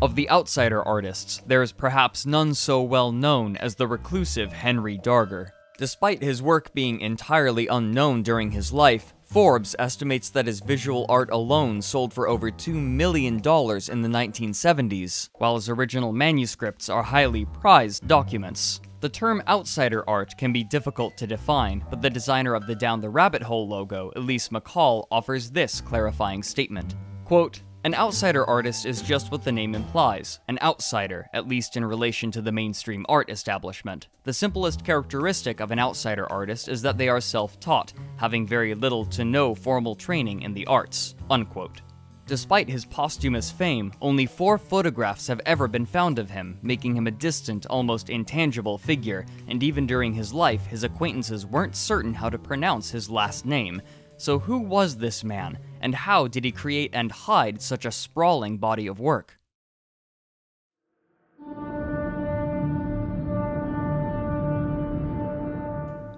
Of the outsider artists, there is perhaps none so well known as the reclusive Henry Darger. Despite his work being entirely unknown during his life, Forbes estimates that his visual art alone sold for over $2 million in the 1970s, while his original manuscripts are highly prized documents. The term outsider art can be difficult to define, but the designer of the Down the Rabbit Hole logo, Elise McCall, offers this clarifying statement. Quote, "An outsider artist is just what the name implies, an outsider, at least in relation to the mainstream art establishment. The simplest characteristic of an outsider artist is that they are self-taught, having very little to no formal training in the arts." Unquote. Despite his posthumous fame, only 4 photographs have ever been found of him, making him a distant, almost intangible figure, and even during his life, his acquaintances weren't certain how to pronounce his last name. So who was this man, and how did he create and hide such a sprawling body of work?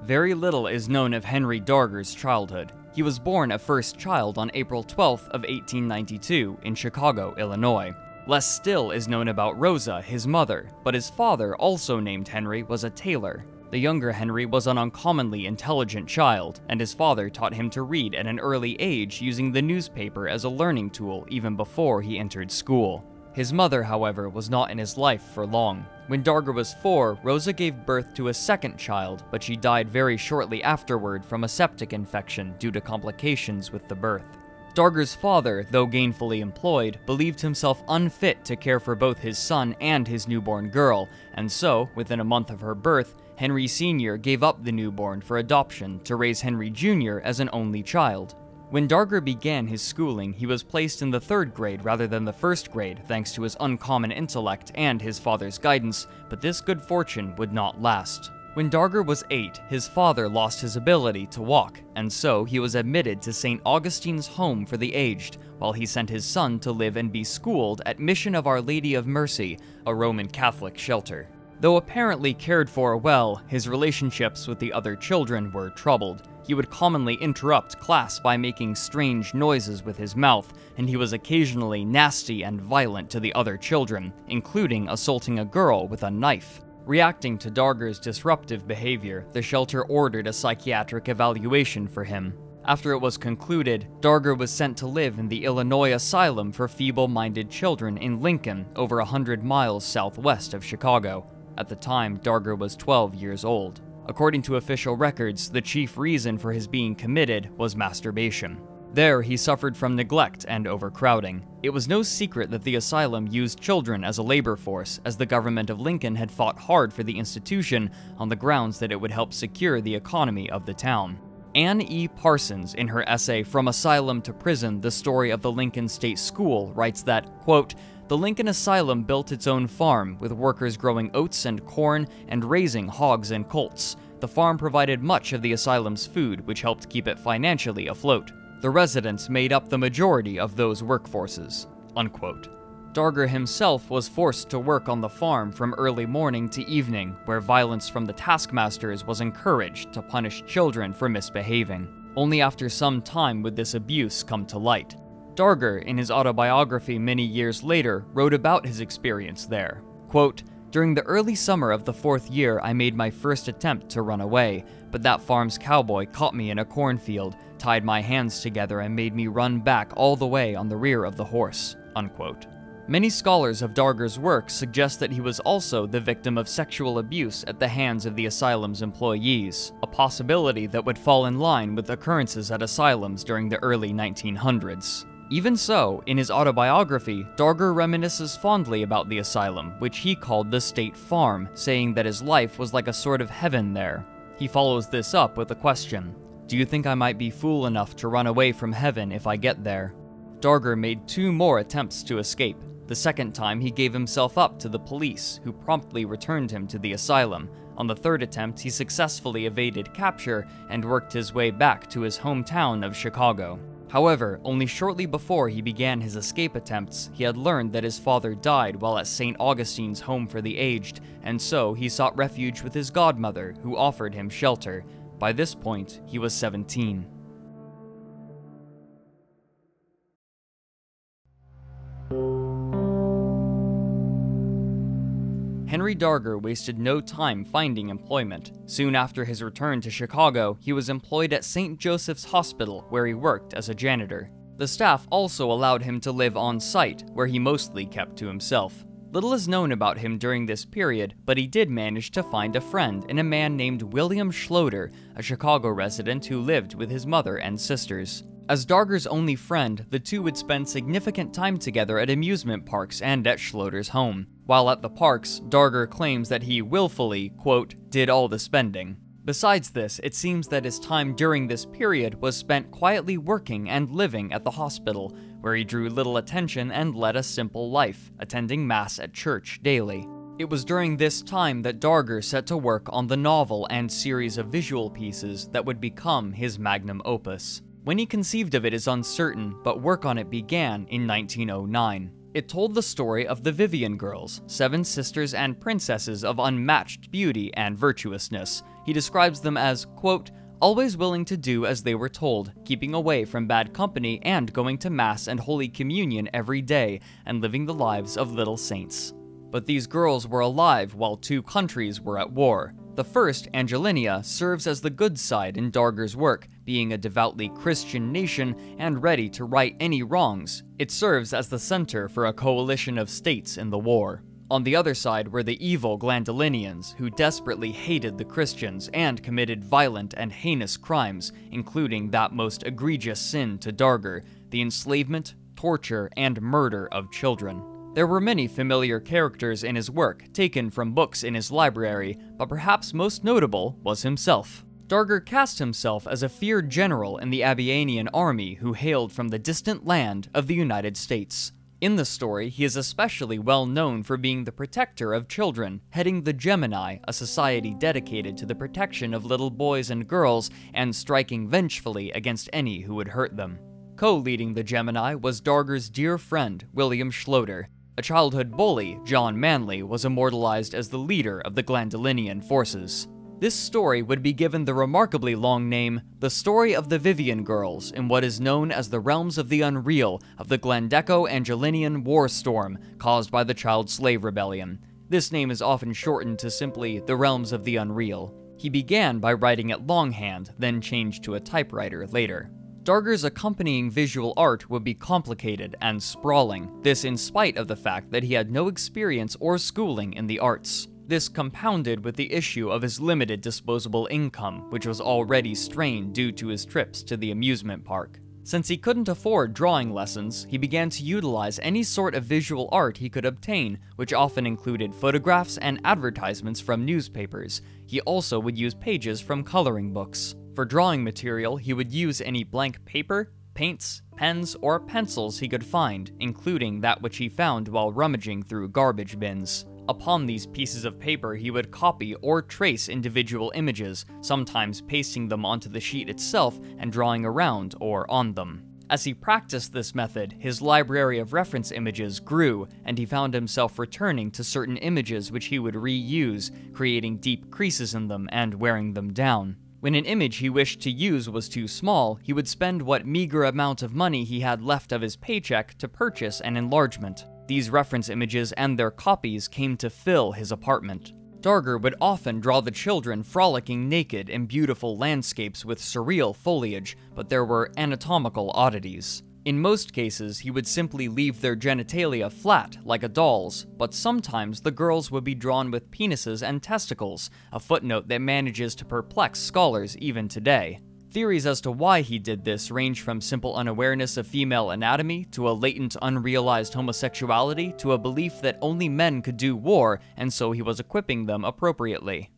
Very little is known of Henry Darger's childhood. He was born a first child on April 12th of 1892 in Chicago, Illinois. Less still is known about Rosa, his mother, but his father, also named Henry, was a tailor. The younger Henry was an uncommonly intelligent child, and his father taught him to read at an early age using the newspaper as a learning tool even before he entered school. His mother, however, was not in his life for long. When Darger was 4, Rosa gave birth to a second child, but she died very shortly afterward from a septic infection due to complications with the birth. Darger's father, though gainfully employed, believed himself unfit to care for both his son and his newborn girl, and so, within a month of her birth, Henry Sr. gave up the newborn for adoption to raise Henry Jr. as an only child. When Darger began his schooling, he was placed in the 3rd grade rather than the 1st grade thanks to his uncommon intellect and his father's guidance, but this good fortune would not last. When Darger was 8, his father lost his ability to walk, and so he was admitted to St. Augustine's Home for the Aged, while he sent his son to live and be schooled at Mission of Our Lady of Mercy, a Roman Catholic shelter. Though apparently cared for well, his relationships with the other children were troubled. He would commonly interrupt class by making strange noises with his mouth, and he was occasionally nasty and violent to the other children, including assaulting a girl with a knife. Reacting to Darger's disruptive behavior, the shelter ordered a psychiatric evaluation for him. After it was concluded, Darger was sent to live in the Illinois Asylum for Feeble-Minded Children in Lincoln, over 100 miles southwest of Chicago. At the time, Darger was 12 years old. According to official records, the chief reason for his being committed was masturbation. There, he suffered from neglect and overcrowding. It was no secret that the asylum used children as a labor force, as the government of Lincoln had fought hard for the institution on the grounds that it would help secure the economy of the town. Anne E. Parsons, in her essay From Asylum to Prison, The Story of the Lincoln State School, writes that, quote, "The Lincoln Asylum built its own farm, with workers growing oats and corn and raising hogs and colts. The farm provided much of the asylum's food, which helped keep it financially afloat. The residents made up the majority of those workforces." Unquote. Darger himself was forced to work on the farm from early morning to evening, where violence from the taskmasters was encouraged to punish children for misbehaving. Only after some time would this abuse come to light. Darger, in his autobiography many years later, wrote about his experience there. Quote, "During the early summer of the 4th year, I made my first attempt to run away, but that farm's cowboy caught me in a cornfield, tied my hands together, and made me run back all the way on the rear of the horse." Unquote. Many scholars of Darger's work suggest that he was also the victim of sexual abuse at the hands of the asylum's employees, a possibility that would fall in line with occurrences at asylums during the early 1900s. Even so, in his autobiography, Darger reminisces fondly about the asylum, which he called the State Farm, saying that his life was like a sort of heaven there. He follows this up with a question: "Do you think I might be fool enough to run away from heaven if I get there?" Darger made 2 more attempts to escape. The second time, he gave himself up to the police, who promptly returned him to the asylum. On the 3rd attempt, he successfully evaded capture and worked his way back to his hometown of Chicago. However, only shortly before he began his escape attempts, he had learned that his father died while at St. Augustine's Home for the Aged, and so he sought refuge with his godmother, who offered him shelter. By this point, he was 17. Henry Darger wasted no time finding employment. Soon after his return to Chicago, he was employed at St. Joseph's Hospital, where he worked as a janitor. The staff also allowed him to live on site, where he mostly kept to himself. Little is known about him during this period, but he did manage to find a friend in a man named William Schloeder, a Chicago resident who lived with his mother and sisters. As Darger's only friend, the two would spend significant time together at amusement parks and at Schloeder's home. While at the parks, Darger claims that he willfully, quote, did all the spending. Besides this, it seems that his time during this period was spent quietly working and living at the hospital, where he drew little attention and led a simple life, attending Mass at church daily. It was during this time that Darger set to work on the novel and series of visual pieces that would become his magnum opus. When he conceived of it is uncertain, but work on it began in 1909. It told the story of the Vivian girls, 7 sisters and princesses of unmatched beauty and virtuousness. He describes them as, quote, always willing to do as they were told, keeping away from bad company and going to Mass and Holy Communion every day, and living the lives of little saints. But these girls were alive while 2 countries were at war. The first, Angelinia, serves as the good side in Darger's work, being a devoutly Christian nation and ready to right any wrongs. It serves as the center for a coalition of states in the war. On the other side were the evil Glandolinians, who desperately hated the Christians and committed violent and heinous crimes, including that most egregious sin to Darger, the enslavement, torture, and murder of children. There were many familiar characters in his work, taken from books in his library, but perhaps most notable was himself. Darger cast himself as a feared general in the Abianian army who hailed from the distant land of the United States. In the story, he is especially well known for being the protector of children, heading the Gemini, a society dedicated to the protection of little boys and girls, and striking vengefully against any who would hurt them. Co-leading the Gemini was Darger's dear friend, William Schloeder. A childhood bully, John Manley, was immortalized as the leader of the Glandolinian forces. This story would be given the remarkably long name, The Story of the Vivian Girls, in what is known as the realms of the unreal of the Glandeco-Angelinian war storm caused by the child slave rebellion. This name is often shortened to simply the realms of the unreal. He began by writing it longhand, then changed to a typewriter later. Darger's accompanying visual art would be complicated and sprawling, this in spite of the fact that he had no experience or schooling in the arts. This compounded with the issue of his limited disposable income, which was already strained due to his trips to the amusement park. Since he couldn't afford drawing lessons, he began to utilize any sort of visual art he could obtain, which often included photographs and advertisements from newspapers. He also would use pages from coloring books. For drawing material, he would use any blank paper, paints, pens, or pencils he could find, including that which he found while rummaging through garbage bins. Upon these pieces of paper, he would copy or trace individual images, sometimes pasting them onto the sheet itself and drawing around or on them. As he practiced this method, his library of reference images grew, and he found himself returning to certain images which he would reuse, creating deep creases in them and wearing them down. When an image he wished to use was too small, he would spend what meager amount of money he had left of his paycheck to purchase an enlargement. These reference images and their copies came to fill his apartment. Darger would often draw the children frolicking naked in beautiful landscapes with surreal foliage, but there were anatomical oddities. In most cases, he would simply leave their genitalia flat, like a doll's, but sometimes the girls would be drawn with penises and testicles, a footnote that manages to perplex scholars even today. Theories as to why he did this range from simple unawareness of female anatomy, to a latent unrealized homosexuality, to a belief that only men could do war, and so he was equipping them appropriately.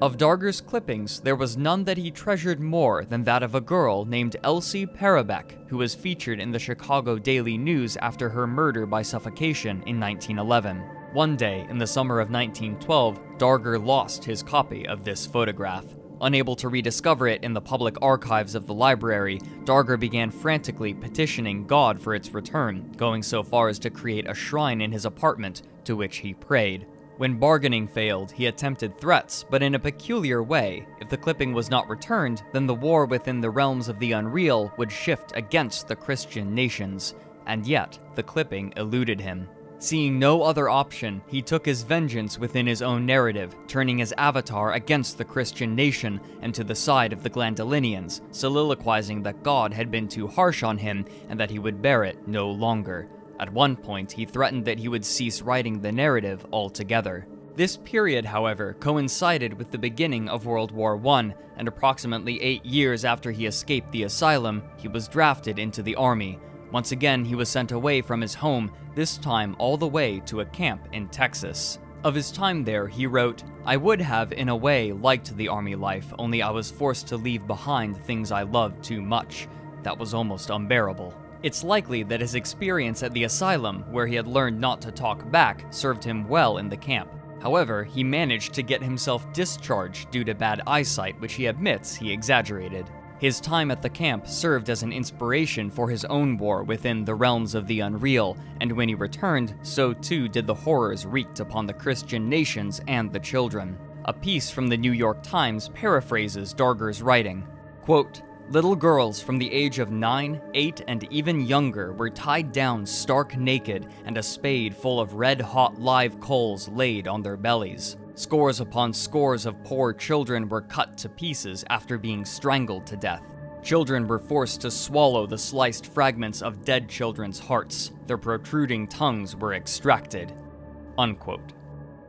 Of Darger's clippings, there was none that he treasured more than that of a girl named Elsie Parabeck, who was featured in the Chicago Daily News after her murder by suffocation in 1911. One day, in the summer of 1912, Darger lost his copy of this photograph. Unable to rediscover it in the public archives of the library, Darger began frantically petitioning God for its return, going so far as to create a shrine in his apartment, to which he prayed. When bargaining failed, he attempted threats, but in a peculiar way. If the clipping was not returned, then the war within the realms of the unreal would shift against the Christian nations. And yet, the clipping eluded him. Seeing no other option, he took his vengeance within his own narrative, turning his avatar against the Christian nation and to the side of the Glandolinians, soliloquizing that God had been too harsh on him and that he would bear it no longer. At one point, he threatened that he would cease writing the narrative altogether. This period, however, coincided with the beginning of World War I, and approximately 8 years after he escaped the asylum, he was drafted into the army. Once again, he was sent away from his home, this time all the way to a camp in Texas. Of his time there, he wrote, "I would have, in a way, liked the army life, only I was forced to leave behind things I loved too much. That was almost unbearable." It's likely that his experience at the asylum, where he had learned not to talk back, served him well in the camp. However, he managed to get himself discharged due to bad eyesight, which he admits he exaggerated. His time at the camp served as an inspiration for his own war within the realms of the unreal, and when he returned, so too did the horrors wreaked upon the Christian nations and the children. A piece from the New York Times paraphrases Darger's writing. Quote, "Little girls from the age of 9, 8, and even younger were tied down stark naked and a spade full of red-hot live coals laid on their bellies. Scores upon scores of poor children were cut to pieces after being strangled to death. Children were forced to swallow the sliced fragments of dead children's hearts. Their protruding tongues were extracted." Unquote.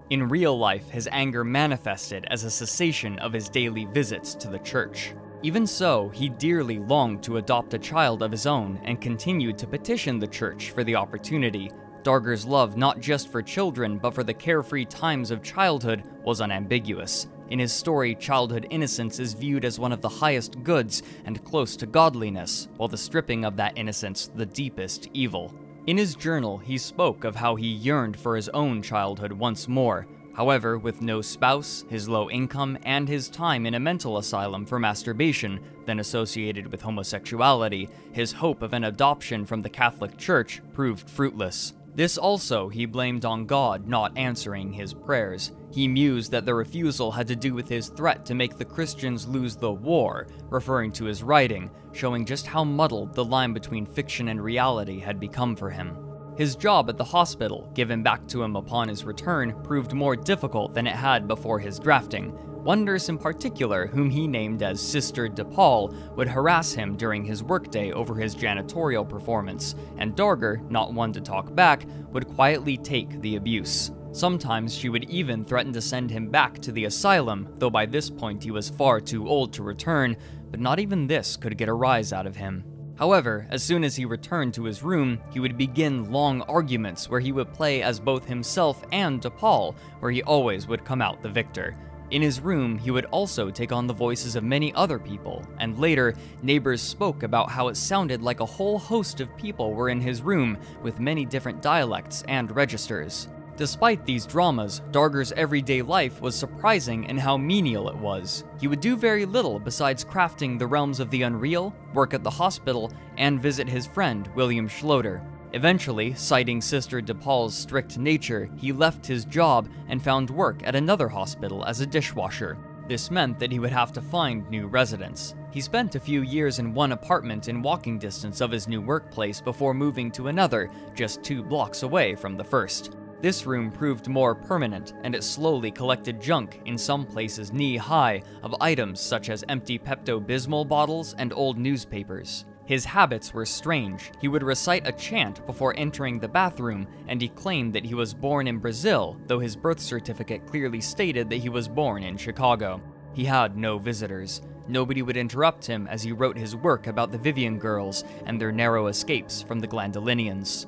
In real life, his anger manifested as a cessation of his daily visits to the church. Even so, he dearly longed to adopt a child of his own and continued to petition the church for the opportunity. Darger's love not just for children, but for the carefree times of childhood was unambiguous. In his story, childhood innocence is viewed as one of the highest goods and close to godliness, while the stripping of that innocence the deepest evil. In his journal, he spoke of how he yearned for his own childhood once more. However, with no spouse, his low income, and his time in a mental asylum for masturbation, then associated with homosexuality, his hope of an adoption from the Catholic Church proved fruitless. This also he blamed on God not answering his prayers. He mused that the refusal had to do with his threat to make the Christians lose the war, referring to his writing, showing just how muddled the line between fiction and reality had become for him. His job at the hospital, given back to him upon his return, proved more difficult than it had before his drafting. One nurse in particular, whom he named as Sister DePaul, would harass him during his workday over his janitorial performance, and Darger, not one to talk back, would quietly take the abuse. Sometimes she would even threaten to send him back to the asylum, though by this point he was far too old to return, but not even this could get a rise out of him. However, as soon as he returned to his room, he would begin long arguments where he would play as both himself and DePaul, where he always would come out the victor. In his room, he would also take on the voices of many other people, and later, neighbors spoke about how it sounded like a whole host of people were in his room, with many different dialects and registers. Despite these dramas, Darger's everyday life was surprising in how menial it was. He would do very little besides crafting the realms of the unreal, work at the hospital, and visit his friend, William Schloeder. Eventually, citing Sister DePaul's strict nature, he left his job and found work at another hospital as a dishwasher. This meant that he would have to find new residents. He spent a few years in one apartment in walking distance of his new workplace before moving to another, just 2 blocks away from the first. This room proved more permanent, and it slowly collected junk, in some places knee-high, of items such as empty Pepto-Bismol bottles and old newspapers. His habits were strange. He would recite a chant before entering the bathroom, and he claimed that he was born in Brazil, though his birth certificate clearly stated that he was born in Chicago. He had no visitors. Nobody would interrupt him as he wrote his work about the Vivian girls and their narrow escapes from the Glandolinians.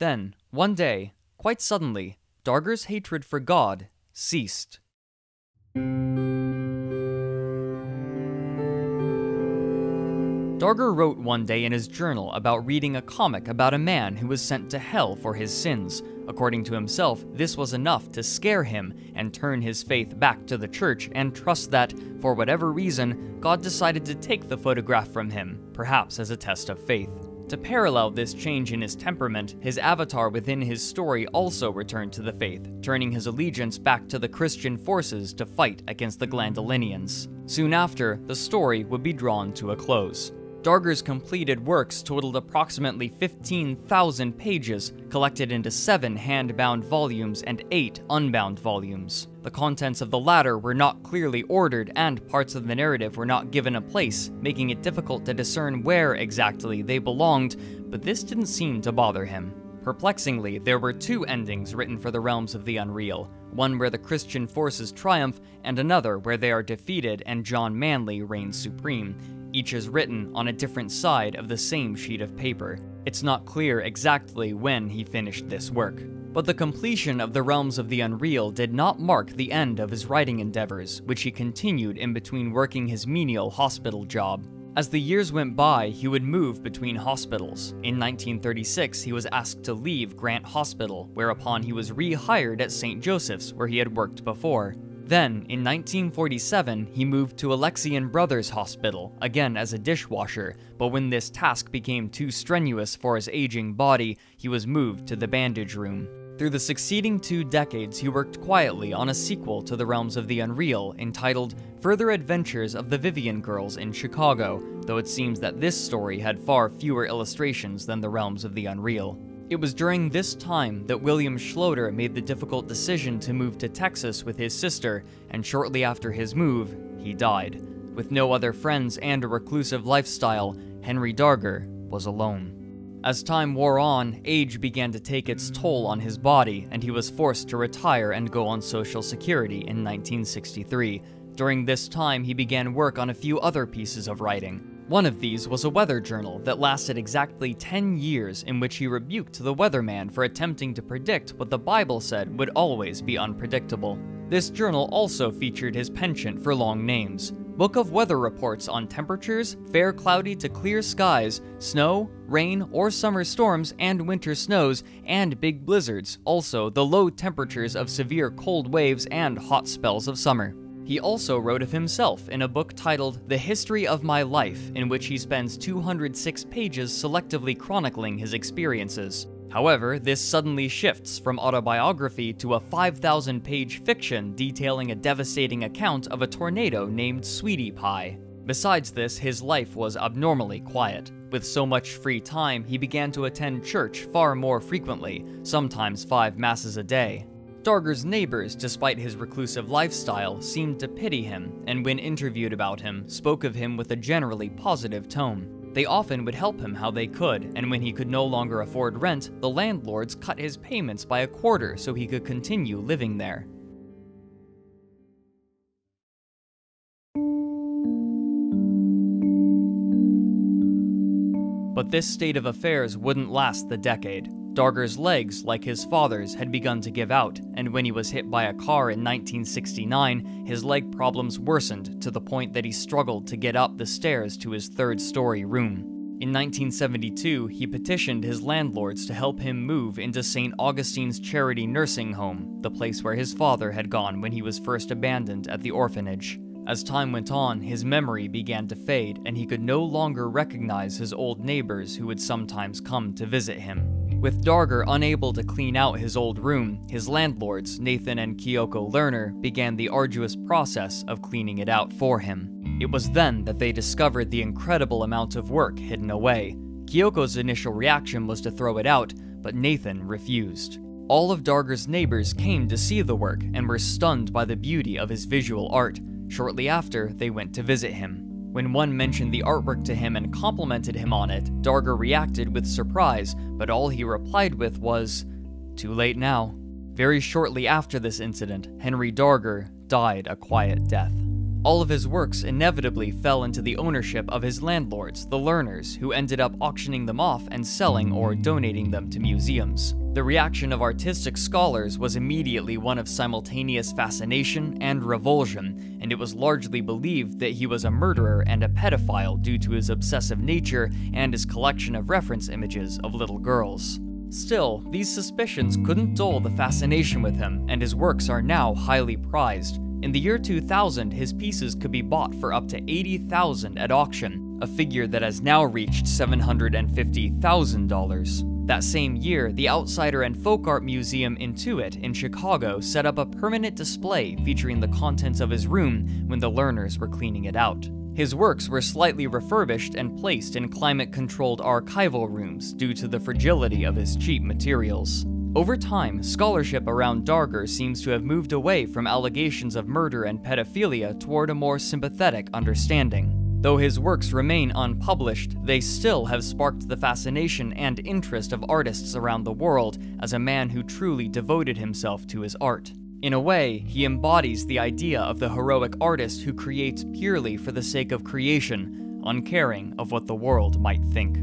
Then, one day, quite suddenly, Darger's hatred for God ceased. Darger wrote one day in his journal about reading a comic about a man who was sent to hell for his sins. According to himself, this was enough to scare him and turn his faith back to the church and trust that, for whatever reason, God decided to take the photograph from him, perhaps as a test of faith. To parallel this change in his temperament, his avatar within his story also returned to the faith, turning his allegiance back to the Christian forces to fight against the Glandolinians. Soon after, the story would be drawn to a close. Darger's completed works totaled approximately 15,000 pages, collected into 7 hand-bound volumes and 8 unbound volumes. The contents of the latter were not clearly ordered, and parts of the narrative were not given a place, making it difficult to discern where exactly they belonged, but this didn't seem to bother him. Perplexingly, there were 2 endings written for the realms of the unreal, one where the Christian forces triumph, and another where they are defeated and John Manley reigns supreme. Each is written on a different side of the same sheet of paper. It's not clear exactly when he finished this work. But the completion of the Realms of the Unreal did not mark the end of his writing endeavors, which he continued in between working his menial hospital job. As the years went by, he would move between hospitals. In 1936, he was asked to leave Grant Hospital, whereupon he was rehired at St. Joseph's, where he had worked before. Then, in 1947, he moved to Alexian Brothers Hospital, again as a dishwasher, but when this task became too strenuous for his aging body, he was moved to the bandage room. Through the succeeding 2 decades, he worked quietly on a sequel to the Realms of the Unreal, entitled Further Adventures of the Vivian Girls in Chicago, though it seems that this story had far fewer illustrations than the Realms of the Unreal. It was during this time that William Schloeder made the difficult decision to move to Texas with his sister, and shortly after his move, he died. With no other friends and a reclusive lifestyle, Henry Darger was alone. As time wore on, age began to take its toll on his body, and he was forced to retire and go on Social Security in 1963. During this time, he began work on a few other pieces of writing. One of these was a weather journal that lasted exactly 10 years, in which he rebuked the weatherman for attempting to predict what the Bible said would always be unpredictable. This journal also featured his penchant for long names. Book of Weather reports on temperatures, fair cloudy to clear skies, snow, rain or summer storms and winter snows, and big blizzards, also the low temperatures of severe cold waves and hot spells of summer. He also wrote of himself in a book titled The History of My Life, in which he spends 206 pages selectively chronicling his experiences. However, this suddenly shifts from autobiography to a 5,000-page fiction detailing a devastating account of a tornado named Sweetie Pie. Besides this, his life was abnormally quiet. With so much free time, he began to attend church far more frequently, sometimes 5 masses a day. Darger's neighbors, despite his reclusive lifestyle, seemed to pity him, and when interviewed about him, spoke of him with a generally positive tone. They often would help him how they could, and when he could no longer afford rent, the landlords cut his payments by a quarter so he could continue living there. But this state of affairs wouldn't last the decade. Darger's legs, like his father's, had begun to give out, and when he was hit by a car in 1969, his leg problems worsened to the point that he struggled to get up the stairs to his 3rd-story room. In 1972, he petitioned his landlords to help him move into St. Augustine's Charity Nursing Home, the place where his father had gone when he was first abandoned at the orphanage. As time went on, his memory began to fade, and he could no longer recognize his old neighbors who would sometimes come to visit him. With Darger unable to clean out his old room, his landlords, Nathan and Kyoko Lerner, began the arduous process of cleaning it out for him. It was then that they discovered the incredible amount of work hidden away. Kyoko's initial reaction was to throw it out, but Nathan refused. All of Darger's neighbors came to see the work and were stunned by the beauty of his visual art. Shortly after, they went to visit him. When one mentioned the artwork to him and complimented him on it, Darger reacted with surprise, but all he replied with was, "Too late now." Very shortly after this incident, Henry Darger died a quiet death. All of his works inevitably fell into the ownership of his landlords, the Lerners, who ended up auctioning them off and selling or donating them to museums. The reaction of artistic scholars was immediately one of simultaneous fascination and revulsion, and it was largely believed that he was a murderer and a pedophile due to his obsessive nature and his collection of reference images of little girls. Still, these suspicions couldn't dull the fascination with him, and his works are now highly prized. In the year 2000, his pieces could be bought for up to $80,000 at auction, a figure that has now reached $750,000. That same year, the Outsider and Folk Art Museum Intuit in Chicago set up a permanent display featuring the contents of his room when the learners were cleaning it out. His works were slightly refurbished and placed in climate-controlled archival rooms due to the fragility of his cheap materials. Over time, scholarship around Darger seems to have moved away from allegations of murder and pedophilia toward a more sympathetic understanding. Though his works remain unpublished, they still have sparked the fascination and interest of artists around the world as a man who truly devoted himself to his art. In a way, he embodies the idea of the heroic artist who creates purely for the sake of creation, uncaring of what the world might think.